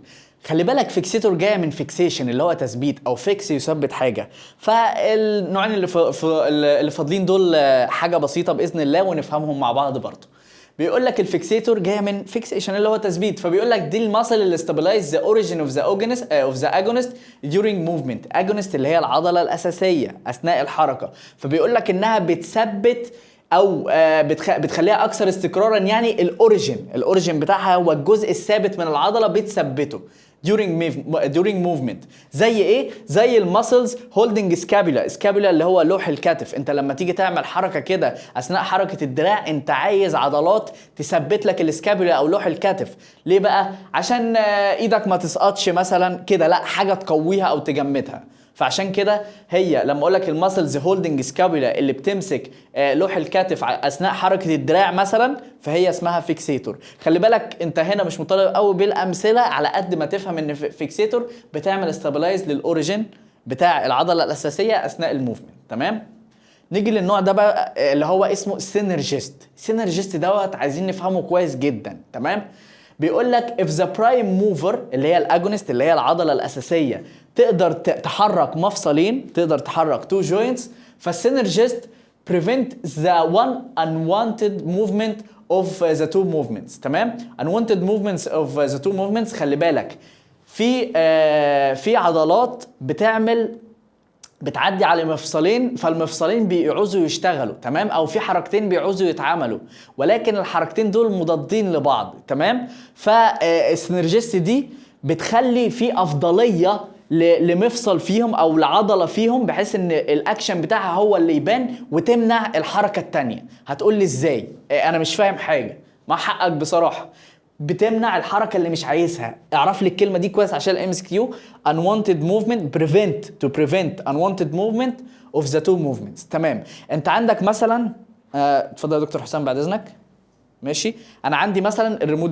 خلي بالك فيكسيتور جايه من فيكسيشن اللي هو تثبيت، او فيكس يثبت حاجه. فالنوعين اللي فاضلين دول حاجه بسيطه باذن الله ونفهمهم مع بعض برضه. بيقول لك الفيكسيتور جايه من فيكسيشن اللي هو تثبيت، فبيقول لك دي الماسل اللي stabilize the origin of the agonist during movement. agonist اللي هي العضله الاساسيه اثناء الحركه، فبيقول لك انها بتثبت او بتخليها اكثر استقرارا. يعني الاوريجين بتاعها هو الجزء الثابت من العضله بتثبته during movement. زي ايه؟ زي المسلز هولدنج سكابولا اللي هو لوح الكتف. انت لما تيجي تعمل حركه كده اثناء حركه الدراع، انت عايز عضلات تثبت لك السكابولا او لوح الكتف. ليه بقى؟ عشان ايدك ما تسقطش مثلا كده، لا، حاجه تقويها او تجمدها. فعشان كده هي لما اقول لك الماسلز هولدنج سكابولا اللي بتمسك لوح الكتف اثناء حركه الدراع مثلا، فهي اسمها فيكسيتور. خلي بالك انت هنا مش مطالب قوي بالامثله على قد ما تفهم ان فيكسيتور بتعمل استابلايز للاوريجين بتاع العضله الاساسيه اثناء الموفمنت. تمام. نيجي للنوع ده بقى اللي هو اسمه سينرجيست. سينرجيست دوت عايزين نفهمه كويس جدا. تمام. بيقول لك if the prime mover اللي هي الاجونست اللي هي العضله الاساسيه تقدر تحرك مفصلين، تقدر تحرك two joints، فالسينرجيست prevent the one unwanted movement of the two movements. تمام. unwanted movements of the two movements. خلي بالك في عضلات بتعدي على مفصلين، فالمفصلين بيعوزوا يشتغلوا. تمام. او في حركتين بيعوزوا يتعاملوا، ولكن الحركتين دول مضادين لبعض. تمام. فالسينرجيست دي بتخلي في افضليه لمفصل فيهم او لعضله فيهم، بحيث ان الاكشن بتاعها هو اللي يبان وتمنع الحركه التانيه. هتقول لي ازاي؟ انا مش فاهم حاجه. مع حقك بصراحه، بتمنع الحركه اللي مش عايزها. اعرف لي الكلمه دي كويس عشان الام اس كيو. unwanted movement to prevent unwanted movement of the two movements. تمام. انت عندك مثلا اتفضل يا دكتور حسام بعد اذنك. ماشي. انا عندي مثلا الريموت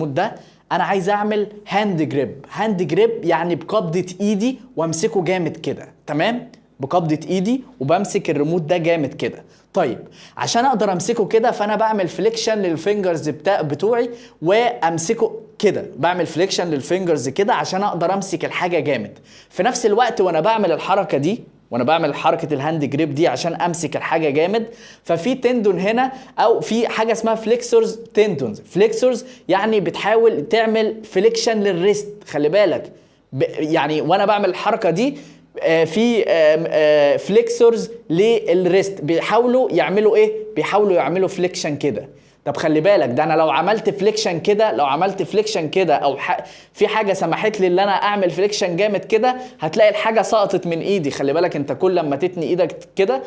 ده انا عايز اعمل هاند جريب يعني بقبضه ايدي وامسكه جامد كده. تمام. بقبضه ايدي وبمسك الريموت ده جامد كده. طيب عشان اقدر امسكه كده فانا بعمل فليكشن للفينجرز بتوعي وامسكه كده، بعمل فليكشن للفينجرز كده عشان اقدر امسك الحاجه جامد. في نفس الوقت وانا بعمل الحركه دي، وانا بعمل حركه الهاند جريب دي عشان امسك الحاجه جامد، ففي تندون هنا او في حاجه اسمها فليكسورز تندونز. فليكسورز يعني بتحاول تعمل فليكشن للريست. خلي بالك يعني وانا بعمل الحركه دي في فليكسورز للريست بيحاولوا يعملوا ايه؟ بيحاولوا يعملوا فليكشن كده. طب خلي بالك ده انا لو عملت فليكشن كده او في حاجه سمحت لي ان انا اعمل فليكشن جامد كده، هتلاقي الحاجه سقطت من ايدي. خلي بالك انت كل لما تتني ايدك كده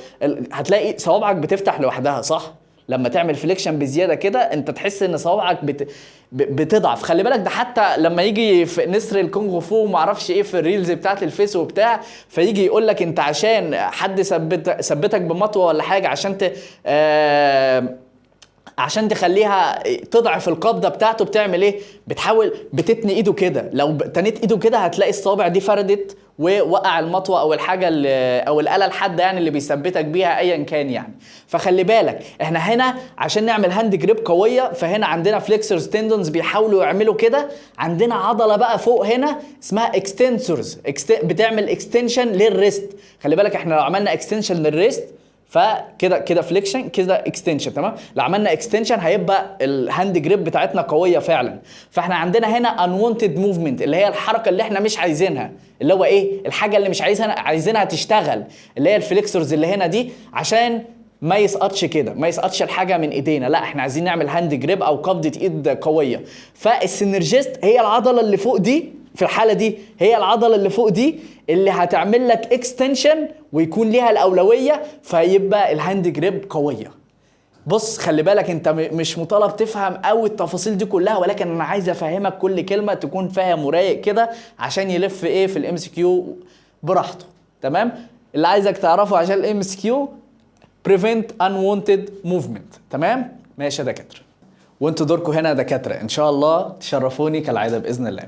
هتلاقي صوابعك بتفتح لوحدها، صح؟ لما تعمل فليكشن بزياده كده انت تحس ان صوابعك بتضعف. خلي بالك ده حتى لما يجي في نسر الكونغ فو وما اعرفش ايه في الريلز بتاعت الفيس وبتاع، فيجي يقول لك انت عشان حد ثبتك بمطوه ولا حاجه عشان تخليها تضعف القبضه بتاعته، بتعمل ايه؟ بتحاول بتتني ايده كده. لو تنيت ايده كده هتلاقي الصوابع دي فردت ووقع المطوه او الحاجه او الاله الحاده يعني اللي بيثبتك بيها ايا كان يعني. فخلي بالك احنا هنا عشان نعمل هاند جريب قويه، فهنا عندنا فليكسورز تندونز بيحاولوا يعملوا كده. عندنا عضله بقى فوق هنا اسمها اكستنسورز بتعمل اكستنشن للريست. خلي بالك احنا لو عملنا اكستنشن للريست فكده فليكشن كده اكستنشن. تمام. لو عملنا اكستنشن هيبقى الهاند جريب بتاعتنا قويه فعلا. فاحنا عندنا هنا unwanted movement اللي هي الحركه اللي احنا مش عايزينها، اللي هو ايه؟ الحاجه اللي مش عايزينها تشتغل، اللي هي الفليكسورز اللي هنا دي، عشان ما يسقطش كده، ما يسقطش الحاجه من ايدينا. لا احنا عايزين نعمل هاند جريب او قبضه ايد قويه. فالسينرجيست هي العضله اللي فوق دي، في الحاله دي هي العضله اللي فوق دي اللي هتعمل لك اكستنشن ويكون ليها الاولويه، فيبقى الهاند جريب قويه. بص خلي بالك انت مش مطالب تفهم قوي التفاصيل دي كلها، ولكن انا عايز افهمك كل كلمه تكون فاهم ورايق كده عشان يلف ايه في الام سي كيو براحته. تمام. اللي عايزك تعرفه عشان الام اس كيو prevent unwanted movement. تمام. ماشي يا دكاتره، وانتوا دوركم هنا يا دكاتره ان شاء الله تشرفوني كالعاده باذن الله.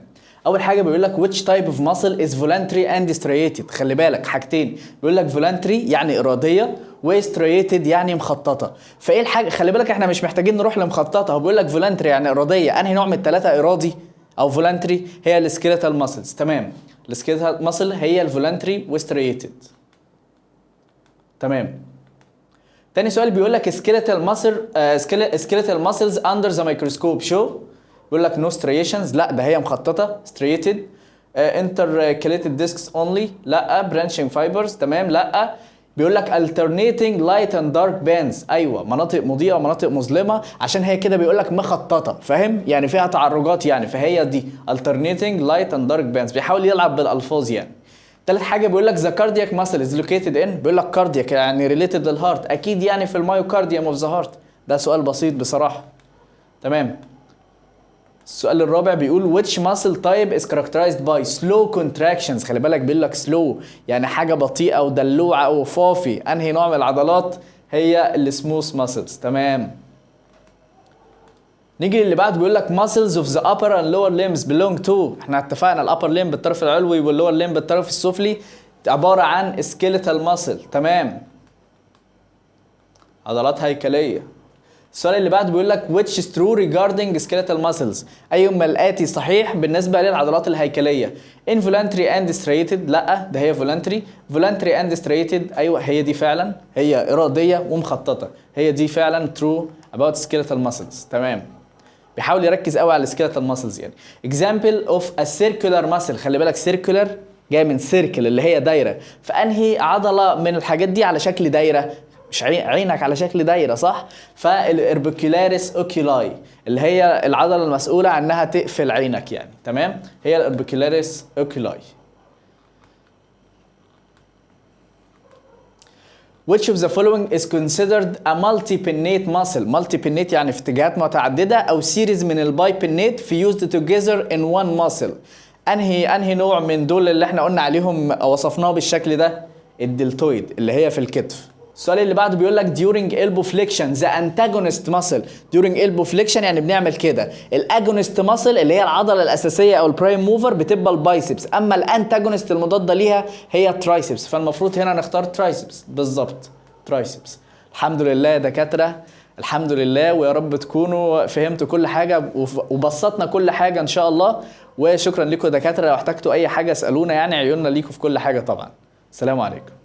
اول حاجه بيقول لك which type of muscle is voluntary and striated. خلي بالك حاجتين، بيقول لك voluntary يعني اراديه و striated يعني مخططه. فايه الحاجه؟ خلي بالك احنا مش محتاجين نروح لمخططه، هو بيقول لك voluntary يعني اراديه، انهي نوع من الثلاثه ارادي او voluntary؟ هي السكيلتال ماسلز. تمام. السكيلتال ماسل هي الفولنتري وستريتد. تمام. تاني سؤال بيقول لك skeletal muscles under the microscope شو؟ بيقول لك no striations، لا ده هي مخططه striated. intercalated discs only، لا. branching fibers، تمام، لا. بيقول لك alternating light and dark bands، ايوه مناطق مضيئه ومناطق مظلمه، عشان هي كده بيقول لك مخططه، فاهم؟ يعني فيها تعرجات يعني، فهي دي alternating light and dark bands. بيحاول يلعب بالالفاظ يعني. تالت حاجه بيقول لك the cardiac muscle is located in، بيقول لك cardiac يعني related للهارت، اكيد يعني في المايوكارديوم اوف ذا هارت. ده سؤال بسيط بصراحه. تمام. السؤال الرابع بيقول which muscle type is characterized by slow contractions. خلي بالك بيقول لك slow يعني حاجه بطيئه ودلوعه او فافي، انهي نوع من العضلات؟ هي السموث muscles. تمام. نيجي اللي بعد بيقول لك muscles of the upper and lower limbs belong to، احنا اتفقنا الابر ليمب بالطرف العلوي واللور ليمب بالطرف السفلي عباره عن skeletal muscle. تمام. عضلات هيكليه. السؤال اللي بعده بيقول لك which is true regarding skeletal muscles، ايهما الاتي صحيح بالنسبه للعضلات الهيكليه؟ involuntary and striated، لا ده هي voluntary and striated، ايوه هي دي فعلا، هي اراديه ومخططه، هي دي فعلا true about skeletal muscles. تمام. بيحاول يركز قوي على السكيلتال ماسلز يعني. example of a circular muscle، خلي بالك circular جاي من سيركل اللي هي دايره، فانهي عضله من الحاجات دي على شكل دايره؟ مش عينك على شكل دايره صح؟ فالاربيكولاريس اوكيولاي اللي هي العضله المسؤوله عنها تقفل عينك يعني. تمام. هي الاربيكولاريس اوكيولاي. Which of the following is considered a multi-pinnate muscle؟ multi-pinnate يعني في اتجاهات متعددة أو series من البايبينات fused together in one muscle. أنهي نوع من دول اللي احنا قلنا عليهم وصفناه بالشكل ده؟ الدلتويد اللي هي في الكتف. السؤال اللي بعده بيقول لك during elbow flexion the antagonist muscle. during elbow flexion يعني بنعمل كده. الاجونست muscle اللي هي العضله الاساسيه او البرايم موفر بتبقى البايسبس، اما الانتاجونست المضاده ليها هي الترايسبس، فالمفروض هنا نختار ترايسبس. بالظبط ترايسبس. الحمد لله يا دكاتره، الحمد لله، ويا رب تكونوا فهمتوا كل حاجه وبسطنا كل حاجه ان شاء الله. وشكرا لكم يا دكاتره، لو احتجتوا اي حاجه اسالونا يعني، عيوننا ليكم في كل حاجه طبعا. السلام عليكم.